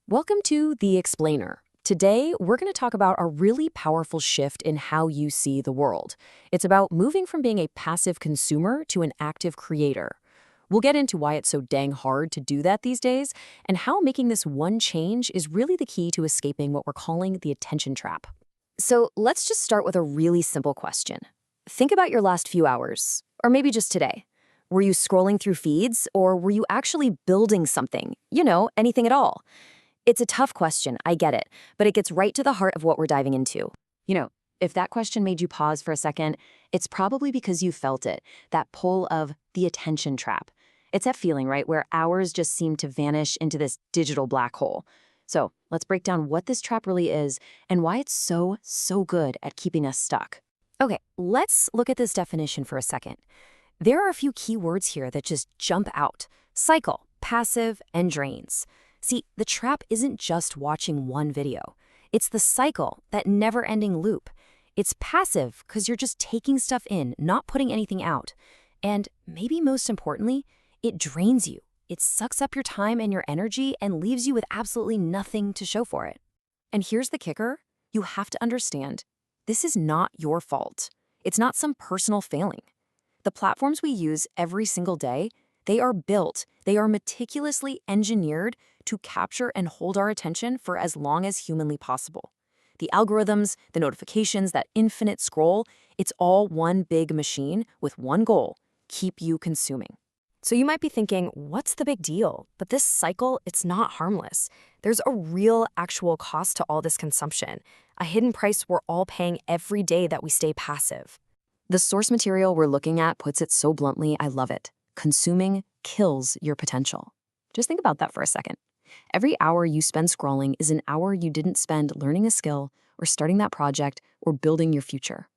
Welcome to The Explainer. Today, we're going to talk about a really powerful shift in how you see the world. It's about moving from being a passive consumer to an active creator. We'll get into why it's so dang hard to do that these days, and how making this one change is really the key to escaping what we're calling the attention trap. So let's just start with a really simple question. Think about your last few hours, or maybe just today. Were you scrolling through feeds, or were you actually building something? Anything at all. It's a tough question, I get it, but it gets right to the heart of what we're diving into. If that question made you pause for a second, it's probably because you felt it, that pull of the attention trap. It's that feeling, right, where hours just seem to vanish into this digital black hole. So let's break down what this trap really is and why it's so good at keeping us stuck. Okay, let's look at this definition for a second. There are a few key words here that just jump out: cycle, passive, and drains. See, the trap isn't just watching one video. It's the cycle, that never-ending loop. It's passive because you're just taking stuff in, not putting anything out. And maybe most importantly, it drains you. It sucks up your time and your energy and leaves you with absolutely nothing to show for it. And here's the kicker. You have to understand, this is not your fault. It's not some personal failing. The platforms we use every single day, they are meticulously engineered to capture and hold our attention for as long as humanly possible. The algorithms, the notifications, that infinite scroll, it's all one big machine with one goal: keep you consuming. So you might be thinking, what's the big deal? But this cycle, it's not harmless. There's a real actual cost to all this consumption, a hidden price we're all paying every day that we stay passive. The source material we're looking at puts it so bluntly, I love it. Consuming kills your potential. Just think about that for a second. Every hour you spend scrolling is an hour you didn't spend learning a skill or starting that project or building your future.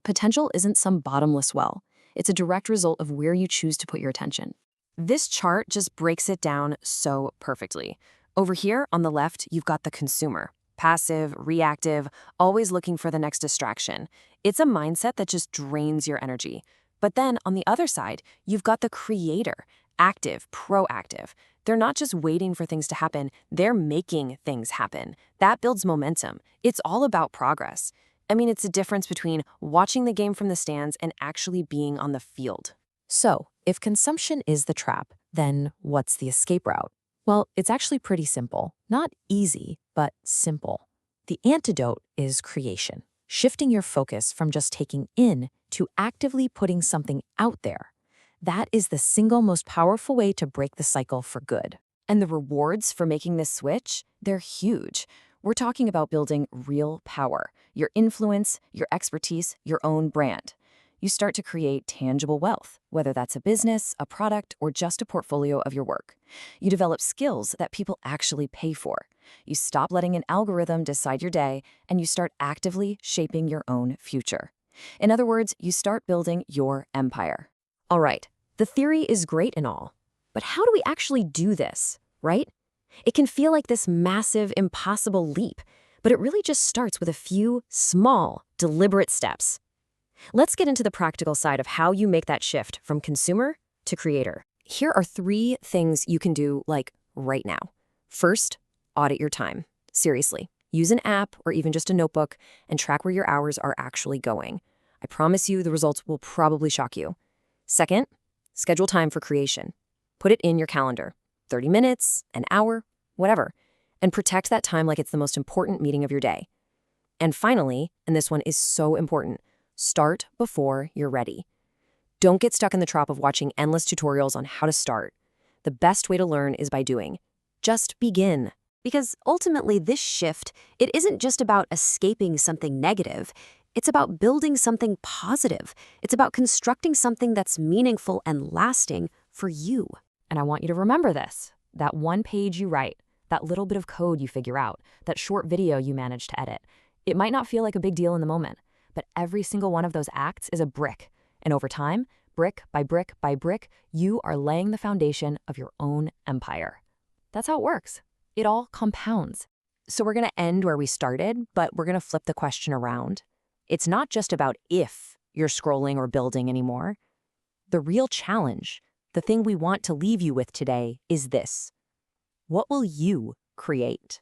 Potential isn't some bottomless well. It's a direct result of where you choose to put your attention. This chart just breaks it down so perfectly. Over here on the left, you've got the consumer. Passive, reactive, always looking for the next distraction. It's a mindset that just drains your energy. But then on the other side, you've got the creator, active, proactive. They're not just waiting for things to happen, they're making things happen. That builds momentum. It's all about progress. It's a difference between watching the game from the stands and actually being on the field. So, if consumption is the trap, then what's the escape route? Well, it's actually pretty simple. Not easy, but simple. The antidote is creation. Shifting your focus from just taking in to actively putting something out there. That is the single most powerful way to break the cycle for good. And the rewards for making this switch, they're huge. We're talking about building real power, your influence, your expertise, your own brand. You start to create tangible wealth, whether that's a business, a product, or just a portfolio of your work. You develop skills that people actually pay for. You stop letting an algorithm decide your day, and you start actively shaping your own future. In other words, you start building your empire. All right, the theory is great and all, but how do we actually do this, right? It can feel like this massive, impossible leap, but it really just starts with a few small, deliberate steps. Let's get into the practical side of how you make that shift from consumer to creator. Here are 3 things you can do, right now. First, audit your time. Seriously, use an app or even just a notebook and track where your hours are actually going. I promise you the results will probably shock you. Second, schedule time for creation. Put it in your calendar. 30 minutes, an hour, whatever. And protect that time like it's the most important meeting of your day. And finally, and this one is so important, start before you're ready. Don't get stuck in the trap of watching endless tutorials on how to start. The best way to learn is by doing. Just begin. Because ultimately this shift, it isn't just about escaping something negative. It's about building something positive. It's about constructing something that's meaningful and lasting for you. And I want you to remember this. That one page you write, that little bit of code you figure out, that short video you manage to edit. It might not feel like a big deal in the moment, but every single one of those acts is a brick. And over time, brick by brick by brick, you are laying the foundation of your own empire. That's how it works. It all compounds. So we're going to end where we started, but we're going to flip the question around. It's not just about if you're scrolling or building anymore. The real challenge, the thing we want to leave you with today, is this. What will you create.